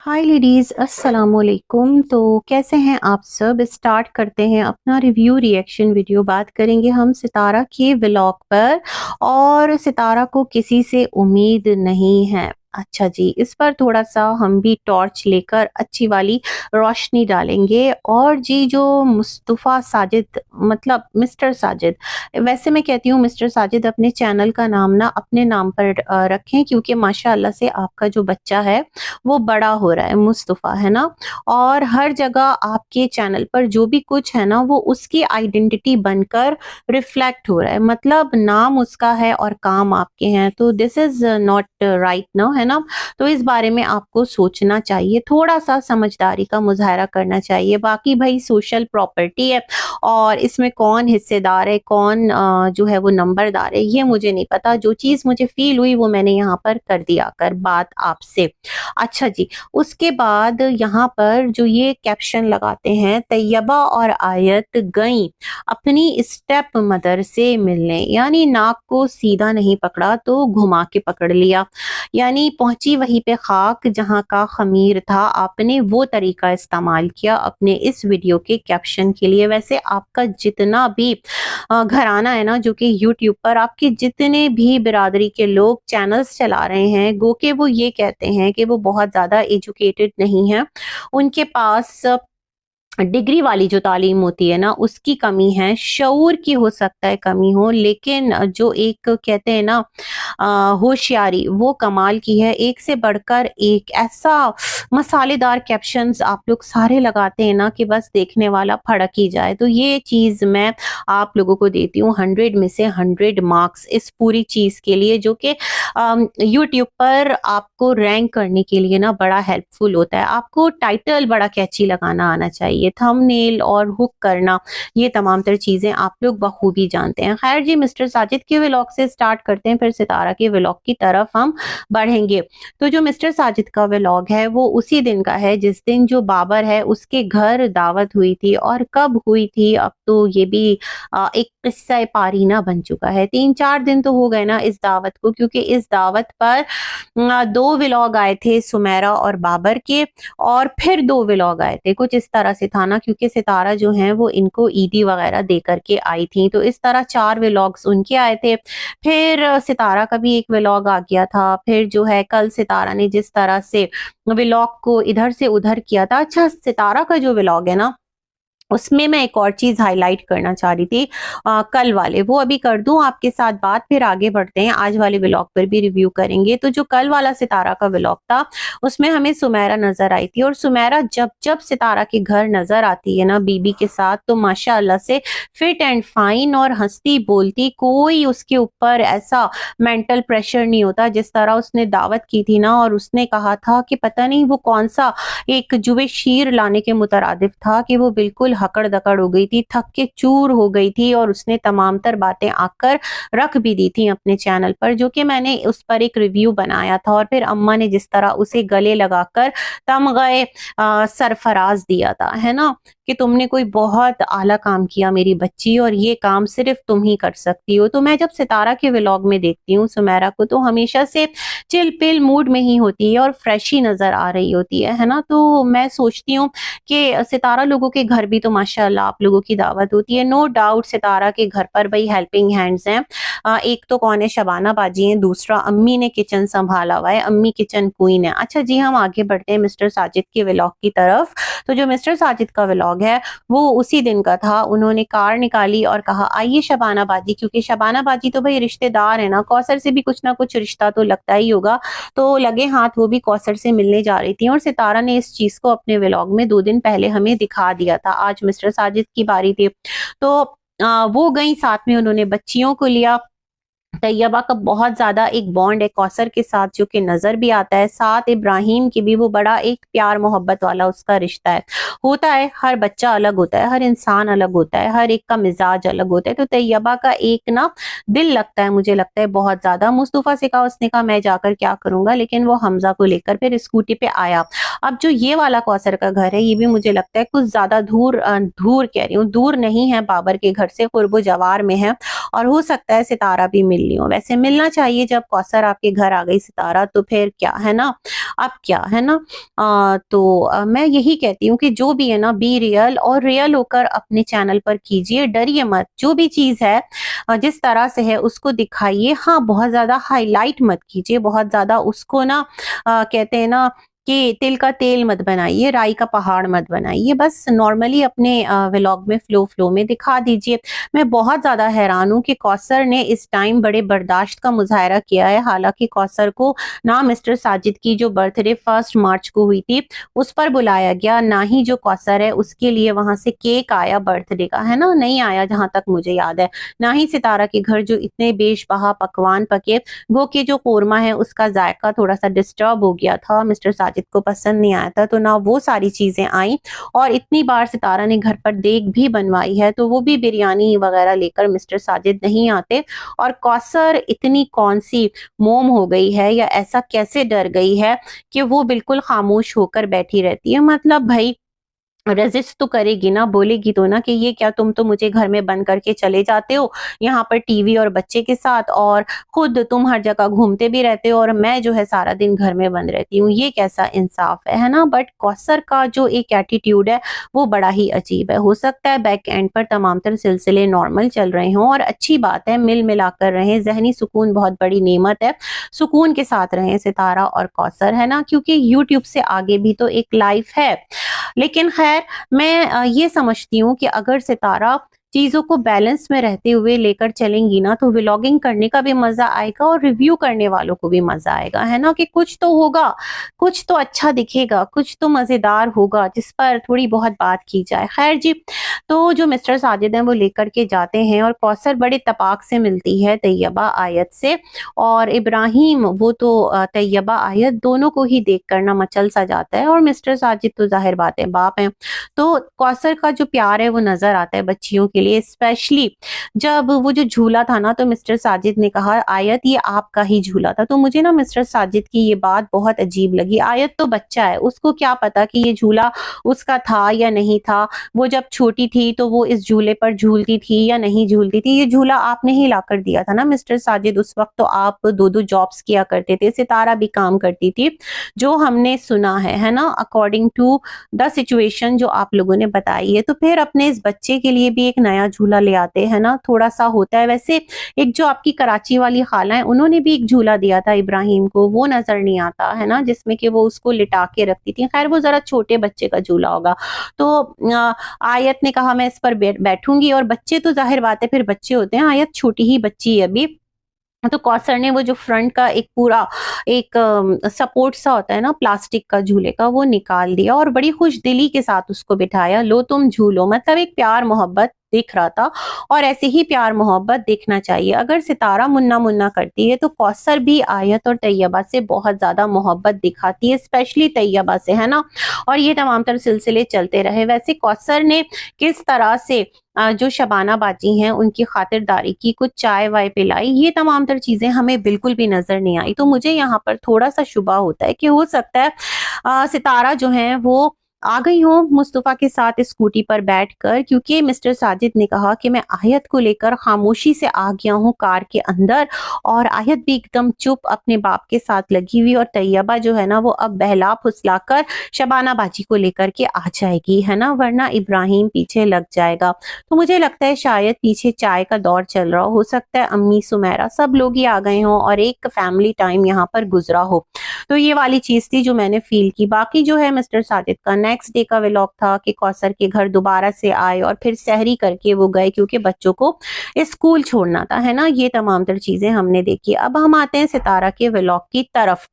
हाय ladies, अस्सलाम वालेकुम। तो कैसे हैं आप सब। स्टार्ट करते हैं अपना रिव्यू रिएक्शन वीडियो। बात करेंगे हम सितारा के व्लॉग पर। और सितारा को किसी से उम्मीद नहीं है। अच्छा जी, इस पर थोड़ा सा हम भी टॉर्च लेकर अच्छी वाली रोशनी डालेंगे। और जी जो मुस्तफ़ा साजिद, मतलब मिस्टर साजिद, वैसे मैं कहती हूँ मिस्टर साजिद अपने चैनल का नाम ना अपने नाम पर रखें, क्योंकि माशाल्लाह से आपका जो बच्चा है वो बड़ा हो रहा है, मुस्तफ़ा, है ना। और हर जगह आपके चैनल पर जो भी कुछ है ना वो उसकी आइडेंटिटी बनकर रिफ्लेक्ट हो रहा है। मतलब नाम उसका है और काम आपके हैं, तो दिस इज नॉट राइट ना, है ना। तो इस बारे में आपको सोचना चाहिए, थोड़ा सा समझदारी का मुजाहरा करना चाहिए। बाकी भाई सोशल प्रॉपर्टी है और इसमें कौन हिस्सेदार है, कौन जो है वो नंबरदार है, ये मुझे नहीं पता। जो चीज़ मुझे फील हुई वो मैंने यहाँ पर कर दिया कर बात आपसे। अच्छा जी, उसके बाद यहाँ पर जो ये कैप्शन लगाते हैं, तैयबा और आयत गईं अपनी स्टेप मदर से मिलने, यानी नाक को सीधा नहीं पकड़ा तो घुमा के पकड़ लिया। यानी पहुंची वहीं पे खाक जहां का खमीर था, आपने वो तरीका इस्तेमाल किया अपने इस वीडियो के कैप्शन के लिए। वैसे आपका जितना भी घराना है ना, जो कि यूट्यूब पर आपके जितने भी बिरादरी के लोग चैनल्स चला रहे हैं, गो के वो ये कहते हैं कि वो बहुत ज़्यादा एजुकेटेड नहीं है, उनके पास डिग्री वाली जो तालीम होती है ना उसकी कमी है, शऊर की हो सकता है कमी हो, लेकिन जो एक कहते हैं ना होशियारी, वो कमाल की है। एक से बढ़कर एक ऐसा मसालेदार कैप्शंस आप लोग सारे लगाते हैं ना कि बस देखने वाला फड़क ही जाए। तो ये चीज़ मैं आप लोगों को देती हूँ 100 में से 100 मार्क्स इस पूरी चीज़ के लिए, जो कि यूट्यूब पर आपको रैंक करने के लिए ना बड़ा हेल्पफुल होता है। आपको टाइटल बड़ा कैची लगाना आना चाहिए, थंबनेल और हुक करना, ये तमाम तर चीज़ें आप लोग बखूबी जानते हैं। खैर जी, मिस्टर साजिद के व्लॉग से स्टार्ट करते हैं, फिर सितारा के व्लॉग की तरफ हम बढ़ेंगे। तो जो मिस्टर साजिद का व्लॉग है वो उसी दिन का है जिस दिन जो बाबर है उसके घर दावत हुई थी। और कब हुई थी अब तो ये भी एक किस्सा पारीना बन चुका है। 3-4 दिन तो हो गए ना इस दावत को, क्योंकि इस दावत पर 2 व्लॉग आए थे सुमेरा और बाबर के, और फिर 2 व्लॉग आए थे। कुछ इस तरह से था ना, क्योंकि सितारा जो है वो इनको ईदी वगैरह दे करके आई थी, तो इस तरह 4 व्लॉग्स उनके आए थे। फिर सितारा का भी एक व्लॉग आ गया था। फिर जो है कल सितारा ने जिस तरह से व्लॉग को इधर से उधर किया था। अच्छा, सितारा का जो व्लॉग है ना उसमें मैं एक और चीज़ हाइलाइट करना चाह रही थी, कल वाले वो अभी कर दूं आपके साथ बात, फिर आगे बढ़ते हैं, आज वाले व्लॉग पर भी रिव्यू करेंगे। तो जो कल वाला सितारा का व्लॉग था उसमें हमें सुमेरा नजर आई थी, और सुमेरा जब जब सितारा के घर नजर आती है ना बीबी के साथ, तो माशाअल्लाह से फिट एंड फाइन और हंसती बोलती, कोई उसके ऊपर ऐसा मेंटल प्रेशर नहीं होता। जिस तरह उसने दावत की थी ना, और उसने कहा था कि पता नहीं वो कौन सा एक जुए शीर लाने के मुतरादिफ था, कि वो बिल्कुल हकड़ दकड़ हो गई थी, थक के चूर हो गई थी, और उसने तमाम तर बातें आकर रख भी दी थी अपने चैनल पर, जो कि मैंने उस पर एक रिव्यू बनाया था। और फिर अम्मा ने जिस तरह उसे गले लगाकर तमग़े सरफराज दिया था, है ना, कि तुमने कोई बहुत आला काम किया मेरी बच्ची, और ये काम सिर्फ तुम ही कर सकती हो। तो मैं जब सितारा के व्लॉग में देखती हूँ सुमेरा को, तो हमेशा से चिल पिल मूड में ही होती है और फ्रेश ही नजर आ रही होती है ना। तो मैं सोचती हूँ कि सितारा लोगों के घर भी तो माशाल्लाह आप लोगों की दावत होती है। नो डाउट सितारा के घर पर भाई हेल्पिंग हैंड्स हैं। एक तो कौन है, शबाना बाजी हैं, दूसरा अम्मी ने किचन संभाला हुआ है, अम्मी किचन क्वीन है। अच्छा जी, हम आगे बढ़ते हैं मिस्टर साजिद के व्लॉग की तरफ। तो जो मिस्टर साजिद का व्लॉग है वो उसी दिन का था। उन्होंने कार निकाली और कहा आइए शबाना बाजी, क्योंकि शबाना बाजी तो भाई रिश्तेदार है ना, कौसर से भी कुछ ना कुछ रिश्ता तो लगता ही होगा। तो लगे हाथ वो भी कौसर से मिलने जा रही थी, और सितारा ने इस चीज को अपने व्लॉग में 2 दिन पहले हमें दिखा दिया था। आज मिस्टर साजिद की बारी थी, तो वो गई, साथ में उन्होंने बच्चियों को लिया। तैयबा का बहुत ज्यादा एक बॉन्ड है कौसर के साथ, जो कि नजर भी आता है। साथ इब्राहिम की भी वो बड़ा एक प्यार मोहब्बत वाला उसका रिश्ता है। होता है, हर बच्चा अलग होता है, हर इंसान अलग होता है, हर एक का मिजाज अलग होता है। तो तैयबा का एक ना दिल लगता है, मुझे लगता है बहुत ज्यादा। मुस्तफा से कहा, उसने कहा मैं जाकर क्या करूंगा, लेकिन वो हमजा को लेकर फिर स्कूटी पे आया। अब जो ये वाला कौसर का घर है ये भी मुझे लगता है कुछ ज्यादा दूर दूर कह रही हूँ, दूर नहीं है, बाबर के घर से कुर्बो जवार में है, और हो सकता है सितारा भी मिले रही हूँ। वैसे मिलना चाहिए जब कौसर आपके घर आ गई सितारा, तो फिर क्या है ना, अब क्या है ना। मैं यही कहती हूँ कि जो भी है ना, बी रियल और रियल होकर अपने चैनल पर कीजिए, डरिए मत। जो भी चीज़ है जिस तरह से है उसको दिखाइए। हाँ, बहुत ज़्यादा हाईलाइट मत कीजिए, बहुत ज़्यादा उसको ना कहते हैं ना कि तिल का तेल मत बनाइए, राई का पहाड़ मत बनाइए। बस नॉर्मली अपने व्लॉग में फ्लो में दिखा दीजिए। मैं बहुत ज़्यादा हैरान हूँ कि कौसर ने इस टाइम बड़े बर्दाश्त का मुज़ाहिरा किया है। हालाँकि कौसर को ना मिस्टर साजिद की जो बर्थडे 1 मार्च को हुई थी, उस पर बुलाया गया, ना ही जो कौसर है उसके लिए वहाँ से केक आया बर्थडे का, है ना? नहीं आया जहाँ तक मुझे याद है। ना ही सितारा के घर जो इतने बेशबहा पकवान पके, वो के जो कोरमा है उसका जायका थोड़ा-सा डिस्टर्ब हो गया था, मिस्टर साजिद को पसंद नहीं आया था, तो ना वो सारी चीज़ें आई। और इतनी बार सितारा ने घर पर देग भी बनवाई है, तो वो भी बिरयानी वगैरह लेकर मिस्टर साजिद नहीं आते। और कौसर इतनी कौन-सी मोम हो गई है, या ऐसा कैसे डर गई है कि वो बिल्कुल खामोश होकर बैठी रहती है। मतलब भई रेजिस्ट तो करेगी ना, बोलेगी तो ना कि ये क्या, तुम तो मुझे घर में बंद करके चले जाते हो, यहाँ पर टीवी और बच्चे के साथ, और खुद तुम हर जगह घूमते भी रहते हो, और मैं जो है सारा दिन घर में बंद रहती हूँ। ये कैसा इंसाफ है ना? बट कौसर का जो एक एटीट्यूड है वो बड़ा ही अजीब है। हो सकता है बैक एंड पर तमाम तर सिलसिले नॉर्मल चल रहे हों, और अच्छी बात है, मिल मिलाकर रहें। ज़हनी सुकून बहुत बड़ी नेमत है, सुकून के साथ रहें सितारा और कौसर, है ना? क्योंकि यूट्यूब से आगे भी तो एक लाइफ है। लेकिन खैर, मैं ये समझती हूँ कि अगर सितारा चीज़ों को बैलेंस में रहते हुए लेकर चलेंगी ना, तो व्लॉगिंग करने का भी मज़ा आएगा और रिव्यू करने वालों को भी मज़ा आएगा, है ना? कि कुछ तो होगा, कुछ तो अच्छा दिखेगा, कुछ तो मज़ेदार होगा जिस पर थोड़ी बहुत बात की जाए। खैर जी, तो जो मिस्टर साजिद हैं वो लेकर के जाते हैं, और कौसर बड़े तपाक से मिलती है तैयबा आयत से, और इब्राहिम वो तो तैयबा आयत दोनों को ही देख कर ना मचल सा जाता है, और मिस्टर साजिद तो ज़ाहिर बात है बाप हैं। तो कौसर का जो प्यार है वो नज़र आता है बच्चियों के लिए, स्पेशली जब वो जो झूला था ना, तो मिस्टर साजिद ने कहा आयत ये आपका ही झूला था। तो मुझे ना मिस्टर साजिद की ये बात बहुत अजीब लगी। आयत तो बच्चा है, उसको क्या पता कि ये झूला उसका था या नहीं था। वो जब छोटी थी तो वो इस झूले पर झूलती थी या नहीं झूलती थी, ये झूला आपने ही लाकर दिया था ना मिस्टर साजिद। उस वक्त तो आप 2-2 जॉब्स किया करते थे, सितारा भी काम करती थी, जो हमने सुना है ना, अकॉर्डिंग टू द सिचुएशन जो आप लोगों ने बताई है। तो फिर अपने इस बच्चे के लिए भी एक नया झूला ले आते हैं ना, थोड़ा-सा होता है। वैसे एक जो आपकी कराची वाली खाला है, उन्होंने भी एक झूला दिया था इब्राहिम को, वो नज़र नहीं आता, है ना? जिसमें कि वो उसको लिटा के रखती थी। खैर वो ज़रा छोटे बच्चे का झूला होगा। तो आयत ने कहा मैं इस पर बैठूँगी, और बच्चे तो ज़ाहिर बात है फिर बच्चे होते हैं, आयत छोटी ही बच्ची है अभी। तो कौसर ने वो जो फ्रंट का एक पूरा एक सपोर्ट सा होता है ना प्लास्टिक का झूले का, वो निकाल दिया और बड़ी खुशदिली के साथ उसको बिठाया, लो तुम झूलो। मतलब एक प्यार मोहब्बत दिख रहा था, और ऐसे ही प्यार मोहब्बत दिखना चाहिए। अगर सितारा मुन्ना मुन्ना करती है तो कौसर भी आयत और तैयबा से बहुत ज्यादा मोहब्बत दिखाती है, स्पेशली तैयबा से, है ना? और ये तमाम तर सिलसिले चलते रहे। वैसे कौसर ने किस तरह से जो शबाना बाजी हैं उनकी खातिरदारी की, कुछ चाय वाय पिलाई, ये तमाम तर चीजें हमें बिल्कुल भी नजर नहीं आई। तो मुझे यहाँ पर थोड़ा सा शुबा होता है कि हो सकता है सितारा जो है वो आ गई हो मुस्तफ़ा के साथ स्कूटी पर बैठकर, क्योंकि मिस्टर साजिद ने कहा कि मैं आयत को लेकर खामोशी से आ गया हूँ कार के अंदर, और आयत भी एकदम चुप अपने बाप के साथ लगी हुई, और तैयबा जो है ना वो अब बहला फुसलाकर शबाना बाजी को लेकर के आ जाएगी, है ना? वरना इब्राहिम पीछे लग जाएगा। तो मुझे लगता है शायद पीछे चाय का दौर चल रहा हो सकता है अम्मी सुमेरा सब लोग ही आ गए हों और एक फैमिली टाइम यहाँ पर गुजरा हो। तो ये वाली चीज थी जो मैंने फील की। बाकी जो है मिस्टर साजिद का नेक्स्ट डे का व्लॉग था कि कौसर के घर दोबारा से आए और फिर सहरी करके वो गए, क्योंकि बच्चों को स्कूल छोड़ना था, है ना? ये तमाम तर चीजें हमने देखी। अब हम आते हैं सितारा के व्लॉग की तरफ।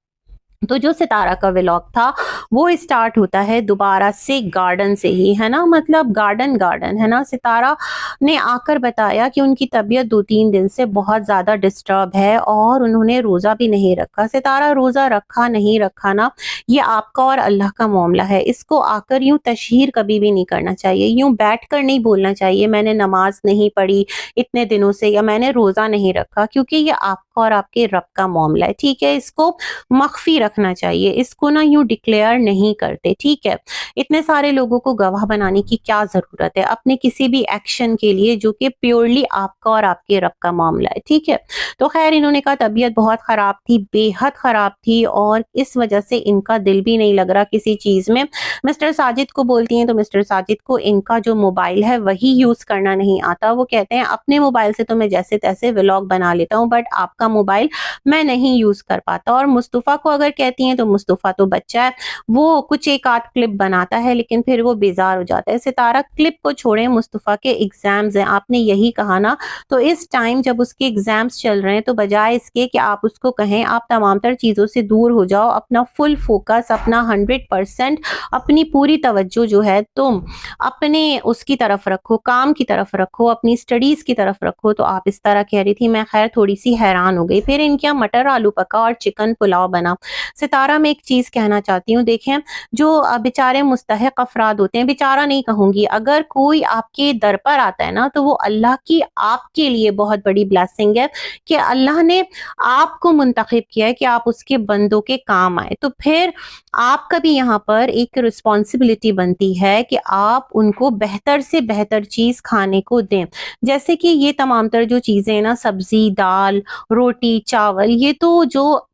तो जो सितारा का व्लॉग था वो स्टार्ट होता है दोबारा से गार्डन से ही, है ना? मतलब गार्डन गार्डन, है ना? सितारा ने आकर बताया कि उनकी तबीयत 2-3 दिन से बहुत ज्यादा डिस्टर्ब है और उन्होंने रोजा भी नहीं रखा। सितारा रोजा रखा नहीं रखा ना, ये आपका और अल्लाह का मामला है। इसको आकर यूं तशहीर कभी भी नहीं करना चाहिए, यूं बैठ कर नहीं बोलना चाहिए मैंने नमाज नहीं पढ़ी इतने दिनों से या मैंने रोजा नहीं रखा, क्योंकि ये आपका और आपके रब का मामला है, ठीक है? इसको मख्फी रखना चाहिए, इसको ना यूँ डिक्लेयर नहीं करते, ठीक है? इतने सारे लोगों को गवाह बनाने की क्या ज़रूरत है अपने किसी भी एक्शन के लिए जो कि प्योरली आपका और आपके रब का मामला है, ठीक है? तो ख़ैर इन्होंने कहा तबीयत बहुत ख़राब थी, बेहद ख़राब थी और इस वजह से इनका दिल भी नहीं लग रहा किसी चीज़ में। मिस्टर साजिद को बोलती हैं तो मिस्टर साजिद को इनका जो मोबाइल है वही यूज़ करना नहीं आता। वो कहते हैं अपने मोबाइल से तो मैं जैसे-तैसे व्लॉग बना लेता हूँ बट आपका मोबाइल मैं नहीं यूज़ कर पाता। और मुस्तफ़ा को अगर कहती हैं तो मुस्तफ़ा तो बच्चा है, वो कुछ एक आध क्लिप बनाता है लेकिन फिर वो बेज़ार हो जाता है। सितारा क्लिप को छोड़ें, मुस्तफ़ा के एग्ज़ाम्स हैं, आपने यही कहा ना, तो इस टाइम जब उसके एग्ज़ाम्स चल रहे हैं तो बजाए इसके कि आप उसको कहें आप तमाम तर चीज़ों से दूर हो जाओ, अपना फुल फ़ोकस, अपना 100% अपनी पूरी तवज्जो जो है तुम अपने उसकी तरफ रखो, काम की तरफ रखो, अपनी स्टडीज़ की तरफ रखो, तो आप इस तरह कह रही थी। मैं खैर थोड़ी-सी हैरान हो गई। फिर इनके यहाँ मटर आलू पका और चिकन पुलाव बना। सितारा मैं एक चीज़ कहना चाहती हूँ, देखें जो बेचारे मुस्तहिक अफ़राद होते हैं, बेचारा नहीं कहूँगी, अगर कोई आपके दर पर आता है ना तो वो अल्लाह की आपके लिए बहुत बड़ी ब्लेसिंग है कि अल्लाह ने आपको मुंतखब किया है कि आप उसके बंदों के काम आए। तो फिर आपका भी यहाँ पर एक रिस्पॉन्सिबिलिटी बनती है कि आप उनको बेहतर से बेहतर चीज़ खाने को दें। जैसे कि ये तमाम तर जो चीज़ें हैं ना, सब्ज़ी, दाल, रोटी, चावल, ये तो जो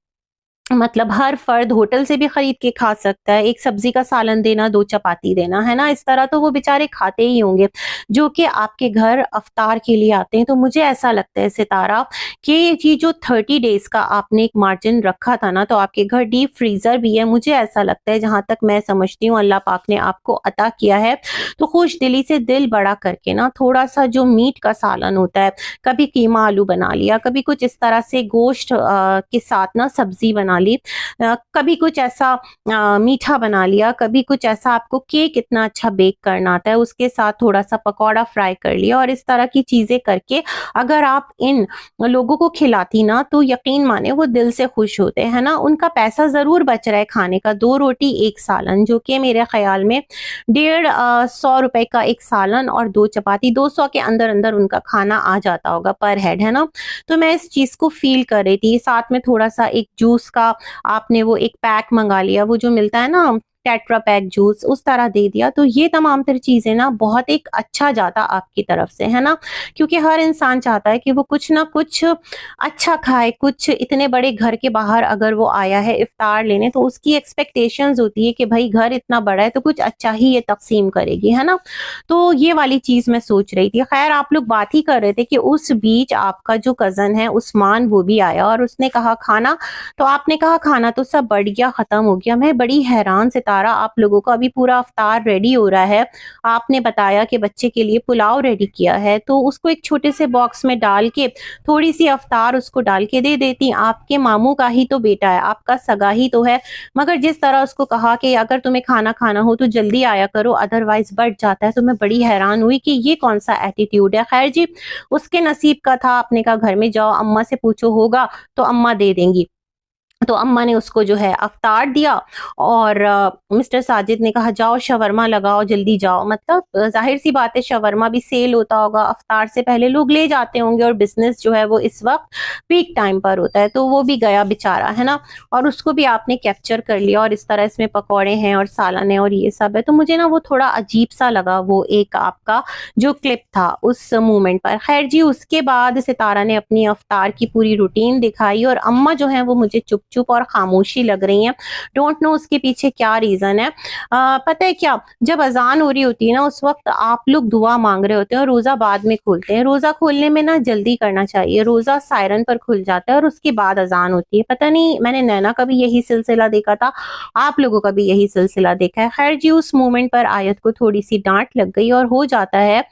मतलब हर फर्द होटल से भी खरीद के खा सकता है। एक सब्जी का सालन देना, 2 चपाती देना, है ना? इस तरह तो वो बेचारे खाते ही होंगे, जो कि आपके घर इफ्तार के लिए आते हैं। तो मुझे ऐसा लगता है सितारा कि ये जो 30 डेज़ का आपने एक मार्जिन रखा था ना, तो आपके घर डीप फ्रीज़र भी है। मुझे ऐसा लगता है, जहाँ तक मैं समझती हूँ, अल्लाह पाक ने आपको अता किया है, तो खुशदिली से दिल बड़ा करके ना थोड़ा-सा जो मीट का सालन होता है, कभी कीमा आलू बना लिया, कभी कुछ इस तरह से गोश्त के साथ ना सब्ज़ी बना ली, कभी कुछ ऐसा मीठा बना लिया, कभी कुछ ऐसा आपको केक इतना अच्छा बेक करना आता है, उसके साथ थोड़ा-सा पकौड़ा फ्राई कर लिया और इस तरह की चीज़ें करके अगर आप इन लोगों को खिलाती ना, तो यकीन माने वो दिल से खुश होते हैं ना। उनका पैसा ज़रूर बच रहा है खाने का, 2 रोटी 1 सालन, जो कि मेरे ख़्याल में डेढ़ 100 रुपए का 1 सालन और 2 चपाती, 200 के अंदर-अंदर उनका खाना आ जाता होगा पर हेड, है ना? तो मैं इस चीज़ को फ़ील कर रही थी। साथ में थोड़ा-सा एक जूस का आपने वो एक पैक मंगा लिया, वो जो मिलता है ना टेट्रा पैक जूस, उस तरह दे दिया। तो ये तमाम तर चीज़ें ना बहुत एक अच्छा जाता आपकी तरफ से, है ना? क्योंकि हर इंसान चाहता है कि वो कुछ ना कुछ अच्छा खाए, कुछ इतने बड़े घर के बाहर अगर वो आया है इफ्तार लेने, तो उसकी एक्सपेक्टेशंस होती है कि भाई घर इतना बड़ा है तो कुछ अच्छा ही ये तक़सीम करेगी, है ना? तो ये वाली चीज़ मैं सोच रही थी। ख़ैर आप लोग बात ही कर रहे थे कि उस बीच आपका जो कज़न है उस्मान, वो भी आया और उसने कहा खाना, तो आपने कहा खाना तो सब बढ़िया ख़त्म हो गया। मैं बड़ी हैरान सितारा, आप लोगों का अभी पूरा इफ्तार रेडी हो रहा है। आपने बताया कि बच्चे के लिए पुलाव रेडी किया है, तो उसको एक छोटे से बॉक्स में डाल के थोड़ी-सी इफ्तार उसको डाल के दे देती। आपके मामू का ही तो बेटा है, आपका सगा ही तो है। मगर जिस तरह उसको कहा कि अगर तुम्हें खाना खाना हो तो जल्दी आया करो, अदरवाइज़ बढ़ जाता है, तो मैं बड़ी हैरान हुई कि ये कौन-सा एटीट्यूड है। ख़ैर जी, उसके नसीब का था। आपने कहा घर में जाओ, अम्मा से पूछो, होगा तो अम्मा दे देंगी। तो अम्मा ने उसको जो है अवतार दिया और मिस्टर साजिद ने कहा जाओ शवरमा लगाओ, जल्दी जाओ। मतलब ज़ाहिर सी बात है, शवरमा भी सेल होता होगा, अवतार से पहले लोग ले जाते होंगे और बिज़नेस जो है वो इस वक्त पीक टाइम पर होता है, तो वो भी गया बेचारा, है ना? और उसको भी आपने कैप्चर कर लिया और इस तरह इसमें पकौड़े हैं और सालन है और ये सब है। तो मुझे ना वो थोड़ा अजीब सा लगा, वो एक आपका जो क्लिप था उस मोमेंट पर। खैर जी, उसके बाद सितारा ने अपनी अवतार की पूरी रूटीन दिखाई और अम्मा जो है वो मुझे चुप चुप और खामोशी लग रही हैं। डोंट नो उसके पीछे क्या रीज़न है। पता है क्या, जब अज़ान हो रही होती है ना, उस वक़्त आप लोग दुआ माँग रहे होते हैं और रोज़ा बाद में खोलते हैं। रोज़ा खोलने में ना जल्दी करना चाहिए। रोज़ा सायरन पर खुल जाता है और उसके बाद अज़ान होती है। पता नहीं, मैंने नैना का भी यही सिलसिला देखा था, आप लोगों का भी यही सिलसिला देखा है। खैर जी, उस मोमेंट पर आयत को थोड़ी-सी डाँट लग गई और हो जाता है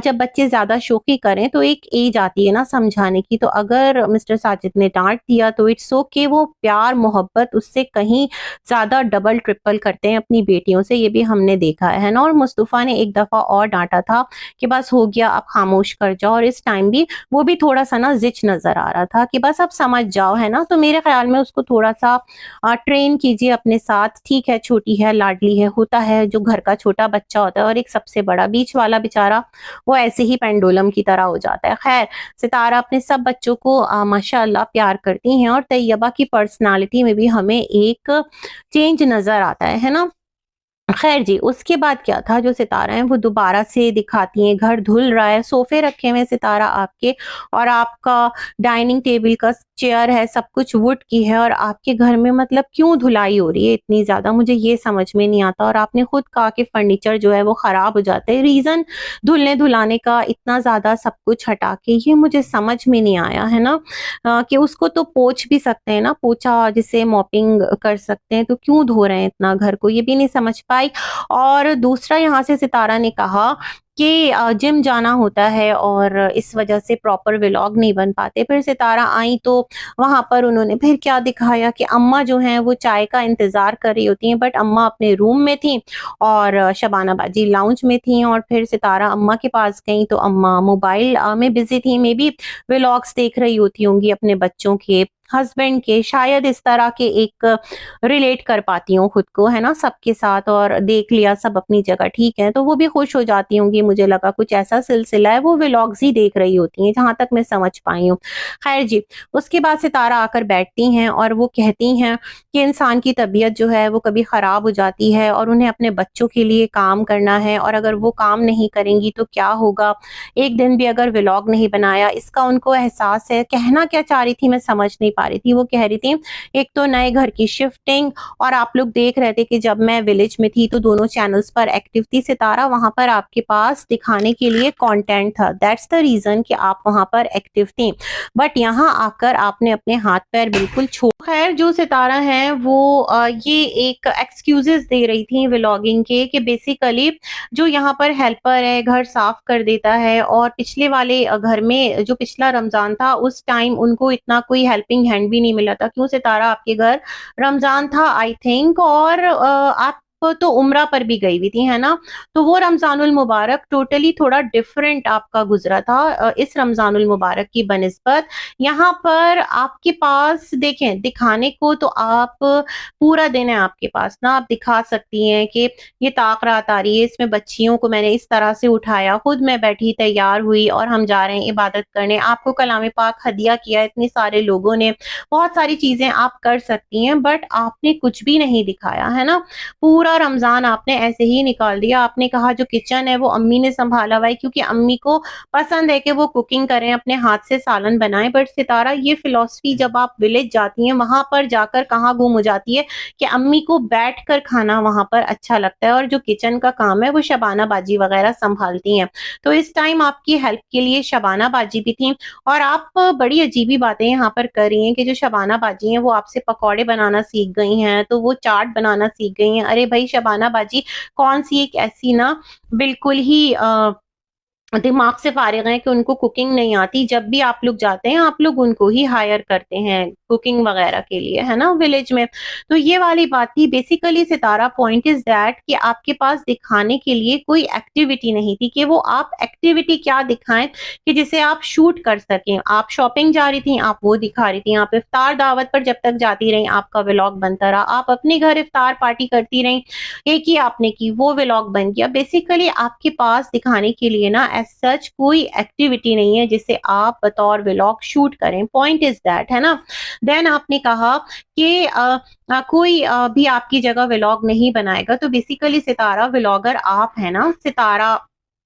जब बच्चे ज़्यादा शोखी करें तो एक एज आती है ना समझाने की। तो अगर मिस्टर साजिद ने डाँट दिया तो इट्स ओके, वो प्यार मोहब्बत उससे कहीं ज़्यादा डबल ट्रिपल करते हैं अपनी बेटियों से, ये भी हमने देखा है ना? और मुस्तफ़ा ने एक दफ़ा और डाँटा था कि बस हो गया, अब खामोश कर जाओ। और इस टाइम भी वो भी थोड़ा-सा ना ज़िच नज़र आ रहा था कि बस अब समझ जाओ, है ना? तो मेरे ख़्याल में उसको थोड़ा-सा ट्रेन कीजिए अपने साथ। ठीक है, छोटी है, लाडली है, होता है जो घर का छोटा बच्चा होता है और एक सबसे बड़ा बीच वाला बेचारा, वो ऐसे ही पेंडुलम की तरह हो जाता है। खैर, सितारा अपने सब बच्चों को माशाअल्लाह प्यार करती हैं और तैयबा की पर्सनालिटी में भी हमें एक चेंज नज़र आता है ना? खैर जी, उसके बाद क्या था, जो सितारा हैं वो दोबारा से दिखाती हैं, घर धुल रहा है, सोफ़े रखे हुए हैं सितारा आपके, और आपका डाइनिंग टेबल का चेयर है, सब कुछ वुड की है, और आपके घर में मतलब क्यों धुलाई हो रही है इतनी ज़्यादा, मुझे ये समझ में नहीं आता। और आपने खुद कहा कि फर्नीचर जो है वो ख़राब हो जाते हैं, रीज़न धुलने-धुलाने का इतना ज़्यादा सब कुछ हटा के, ये मुझे समझ में नहीं आया, है ना? कि उसको तो पोंछ भी सकते हैं ना, पोंछा जिसे मॉपिंग कर सकते हैं, तो क्यों धो रहे हैं इतना घर को, ये भी नहीं समझ पाई। और दूसरा, यहाँ से सितारा ने कहा कि जिम जाना होता है और इस वजह से प्रॉपर व्लॉग नहीं बन पाते। फिर सितारा आई तो वहाँ पर उन्होंने फिर क्या दिखाया कि अम्मा जो हैं वो चाय का इंतज़ार कर रही होती हैं, बट अम्मा अपने रूम में थी और शबाना बाजी लाउंज में थी। और फिर सितारा अम्मा के पास गई तो अम्मा मोबाइल में बिज़ी थी, मे बी व्लॉग्स देख रही होती होंगी अपने बच्चों के, हस्बैंड के, शायद इस तरह के एक रिलेट कर पाती हूँ खुद को, है ना, सबके साथ, और देख लिया सब अपनी जगह ठीक है, तो वो भी खुश हो जाती होंगी, मुझे लगा कुछ ऐसा सिलसिला है, वो व्लॉग्स ही देख रही होती हैं, जहाँ तक मैं समझ पाई हूँ। खैर जी, उसके बाद सितारा आकर बैठती हैं और वो कहती हैं कि इंसान की तबीयत जो है वो कभी ख़राब हो जाती है और उन्हें अपने बच्चों के लिए काम करना है, और अगर वो काम नहीं करेंगी तो क्या होगा? एक दिन भी अगर व्लॉग नहीं बनाया, इसका उनको एहसास है। कहना क्या चाह रही थी मैं समझ नहीं पा रही थी। वो कह रही थी, एक तो नए घर की शिफ्टिंग, और आप लोग देख रहे थे कि जब मैं विलेज में थी तो दोनों चैनल्स पर एक्टिव थी सितारा, वहाँ पर आपके पास दिखाने के लिए कंटेंट था, दैट्स द रीज़न कि आप वहाँ पर एक्टिव थी। बट यहाँ आकर आपने अपने हाथ-पैर बिल्कुल छो खैर, जो सितारा हैं वो ये एक एक्सक्यूज़ेज़ दे रही थी व्लॉगिंग के, कि बेसिकली जो यहाँ पर हेल्पर है, घर साफ कर देता है, और पिछले वाले घर में जो पिछला रमज़ान था उस टाइम उनको इतना कोई हेल्पिंग हैंड भी नहीं मिला था। क्यों सितारा, आपके घर रमज़ान था आई थिंक, और आप तो उम्रा पर भी गई हुई थी, है ना? तो वो रमज़ानुल मुबारक टोटली थोड़ा डिफरेंट आपका गुज़रा था इस रमज़ानुल मुबारक की बनिस्बत। यहाँ पर आपके पास देखें, दिखाने को तो आप पूरा दिन है आपके पास ना, आप दिखा सकती हैं कि ये ताक रात आ रही है, इसमें बच्चियों को मैंने इस तरह से उठाया, खुद मैं बैठी तैयार हुई और हम जा रहे हैं इबादत करने, आपको कलाम पाक हदिया किया इतने सारे लोगों ने, बहुत सारी चीज़ें आप कर सकती हैं, बट आपने कुछ भी नहीं दिखाया, है ना? पूरा रमज़ान आपने ऐसे ही निकाल दिया। आपने कहा जो किचन है वो अम्मी ने सँभाला हुआ है, क्योंकि अम्मी को पसंद है कि वो कुकिंग करें, अपने हाथ से सालन बनाएँ। बट सितारा, ये फ़िलॉसफ़ी जब आप विलेज जाती हैं, वहाँ पर जाकर कहाँ गुम हो जाती है कि अम्मी को बैठकर खाना वहाँ पर अच्छा लगता है, और जो किचन का काम है वो शबाना बाजी वग़ैरह सँभालती हैं। तो इस टाइम आपकी हेल्प के लिए शबाना बाजी भी थी, और आप बड़ी अजीब ही बातें यहाँ पर कर रही हैं कि जो शबाना बाजी हैं वो आपसे पकौड़े बनाना सीख गई हैं, तो वो चाट बनाना सीख गई हैं। अरे भई शबाना बाजी कौन-सी एक ऐसी ना बिल्कुल ही दिमाग से फ़ारिग हैं कि उनको कुकिंग नहीं आती। जब भी आप लोग जाते हैं, आप लोग उनको ही हायर करते हैं कुकिंग वग़ैरह के लिए, है ना, विलेज में। तो ये वाली बात थी। Basically Sitara, point is that कि आपके पास दिखाने के लिए कोई एक्टिविटी नहीं थी, कि वो आप एक्टिविटी क्या दिखाएँ कि जिसे आप शूट कर सकें। आप शॉपिंग जा रही थीं, आप वो दिखा रही थीं। आप इफ्तार दावत पर जब तक जाती रहीं, आपका व्लॉग बनता रहा। आप अपने घर इफ्तार पार्टी करती रहीं, एक ही आपने की, वो व्लॉग बन गया। बेसिकली आपके पास दिखाने के लिए ना एज़ सच कोई एक्टिविटी नहीं है जिसे आप बतौर व्लॉग शूट करें। पॉइंट इज़ दैट, है ना? देन आपने कहा कि कोई भी आपकी जगह व्लॉग नहीं बनाएगा, तो बेसिकली सितारा व्लॉगर आप हैं ना, सितारा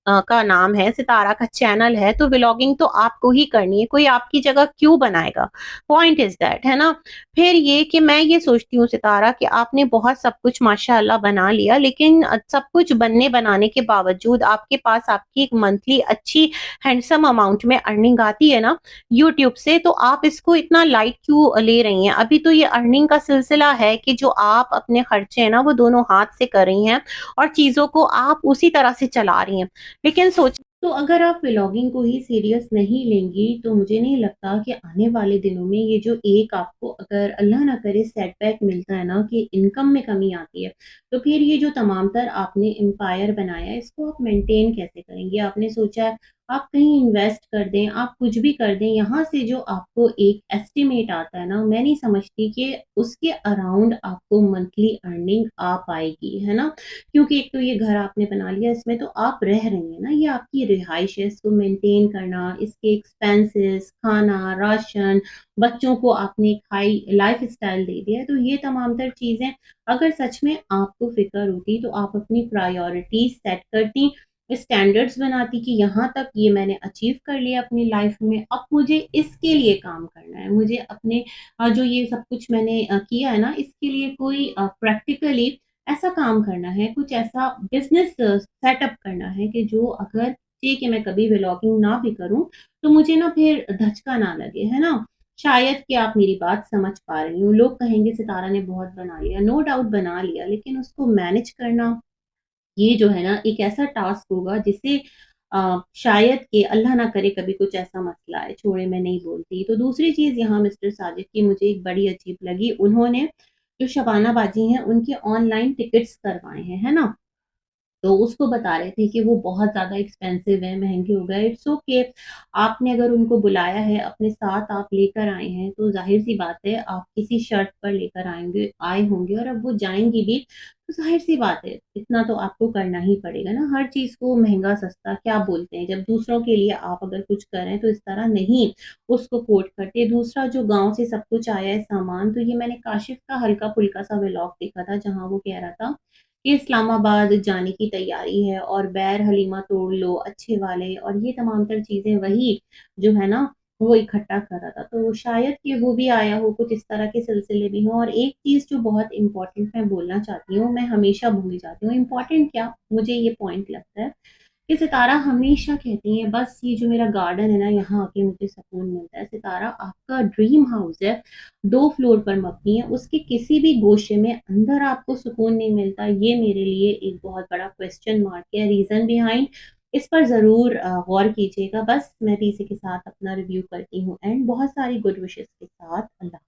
का नाम है, सितारा का चैनल है, तो व्लॉगिंग तो आपको ही करनी है, कोई आपकी जगह क्यों बनाएगा? पॉइंट इज़ दैट, है ना? फिर ये कि मैं ये सोचती हूँ सितारा कि आपने बहुत सब कुछ माशाअल्लाह बना लिया, लेकिन सब कुछ बनने बनाने के बावजूद आपके पास आपकी एक मंथली अच्छी हैंडसम अमाउंट में अर्निंग आती है ना यूट्यूब से, तो आप इसको इतना लाइट क्यों ले रही हैं? अभी तो ये अर्निंग का सिलसिला है कि जो आप अपने खर्चे हैं ना वो दोनों हाथ से कर रही हैं, और चीज़ों को आप उसी तरह से चला रही हैं। लेकिन सोच, तो अगर आप व्लॉगिंग को ही सीरियस नहीं लेंगी, तो मुझे नहीं लगता कि आने वाले दिनों में ये जो एक आपको, अगर अल्लाह ना करे, सेटबैक मिलता है ना कि इनकम में कमी आती है, तो फिर ये जो तमाम तर आपने एम्पायर बनाया है, इसको आप मेंटेन कैसे करेंगे? आपने सोचा है आप कहीं इन्वेस्ट कर दें, आप कुछ भी कर दें, यहाँ से जो आपको एक एस्टिमेट आता है ना, मैं नहीं समझती कि उसके अराउंड आपको मंथली अर्निंग आ पाएगी, है ना? क्योंकि एक तो ये घर आपने बना लिया, इसमें तो आप रह रही हैं ना, ये आपकी रिहाइश है, इसको मेंटेन करना, इसके एक्सपेंसेस, खाना, राशन, बच्चों को आपने एक हाई लाइफस्टाइल दे दिया है, तो ये तमाम तर चीज़ें अगर सच में आपको फ़िक्र होती तो आप अपनी प्रायोरिटीज़ सेट करती, स्टैंडर्ड्स बनाती कि यहाँ तक ये मैंने अचीव कर लिया अपनी लाइफ में, अब मुझे इसके लिए काम करना है। मुझे अपने जो ये सब कुछ मैंने किया है ना, इसके लिए कोई प्रैक्टिकली ऐसा काम करना है, कुछ ऐसा बिज़नेस सेटअप करना है कि जो अगर ये कि मैं कभी व्लॉगिंग ना भी करूँ, तो मुझे ना फिर धचका ना लगे, है ना? शायद कि आप मेरी बात समझ पा रही हो। लोग कहेंगे सितारा ने बहुत बना लिया, नो डाउट बना लिया, लेकिन उसको मैनेज करना, ये जो है ना एक ऐसा टास्क होगा जिसे शायद कि अल्लाह ना करे कभी कुछ ऐसा मसला आए, छोड़े मैं नहीं बोलती। तो दूसरी चीज़ यहाँ मिस्टर साजिद की मुझे एक बड़ी अजीब लगी, उन्होंने जो शबाना बाजी हैं उनके ऑनलाइन टिकट्स करवाए हैं, है ना? तो उसको बता रहे थे कि वो बहुत ज़्यादा एक्सपेंसिव है, महँगे हो गए। इट्स ओके, आपने अगर उनको बुलाया है, अपने साथ आप लेकर आए हैं, तो ज़ाहिर-सी बात है आप किसी शर्त पर लेकर आए होंगे और अब वो जाएँगी भी, तो ज़ाहिर-सी बात है, इतना तो आपको करना ही पड़ेगा ना। हर चीज़ को महँगा-सस्ता क्या बोलते हैं, जब दूसरों के लिए आप अगर कुछ कर रहे हैं, तो इस तरह नहीं उसको कोट करते। दूसरा जो गाँव से सब कुछ आया है सामान, तो ये मैंने काशिफ़ का हल्का-फुल्का सा व्लॉग देखा था, जहाँ वो कह रहा था कि इस्लामाबाद जाने की तैयारी है और बैर हलीमा तोड़ लो अच्छे वाले, और ये तमाम तर चीज़ें वही जो है ना वो इकट्ठा कर रहा था। तो शायद कि वो भी आया हो, कुछ इस तरह के सिलसिले भी हों। और एक चीज़ जो बहुत इम्पोर्टेंट मैं बोलना चाहती हूँ, मैं हमेशा भूल जाती हूँ, इम्पोर्टेंट क्या, मुझे ये पॉइंट लगता है कि सितारा हमेशा कहती हैं बस ये जो मेरा गार्डन है ना, यहाँ आके मुझे सुकून मिलता है। सितारा, आपका ड्रीम हाउस है, 2 फ्लोर पर मबनी है, उसके किसी भी गोशे में अंदर आपको सुकून नहीं मिलता, ये मेरे लिए एक बहुत बड़ा क्वेश्चन मार्क है। रीज़न बिहाइंड, इस पर ज़रूर गौर कीजिएगा। बस मैं भी इसी के साथ अपना रिव्यू करती हूँ एंड बहुत सारी गुड विशेज़ के साथ अल्लाह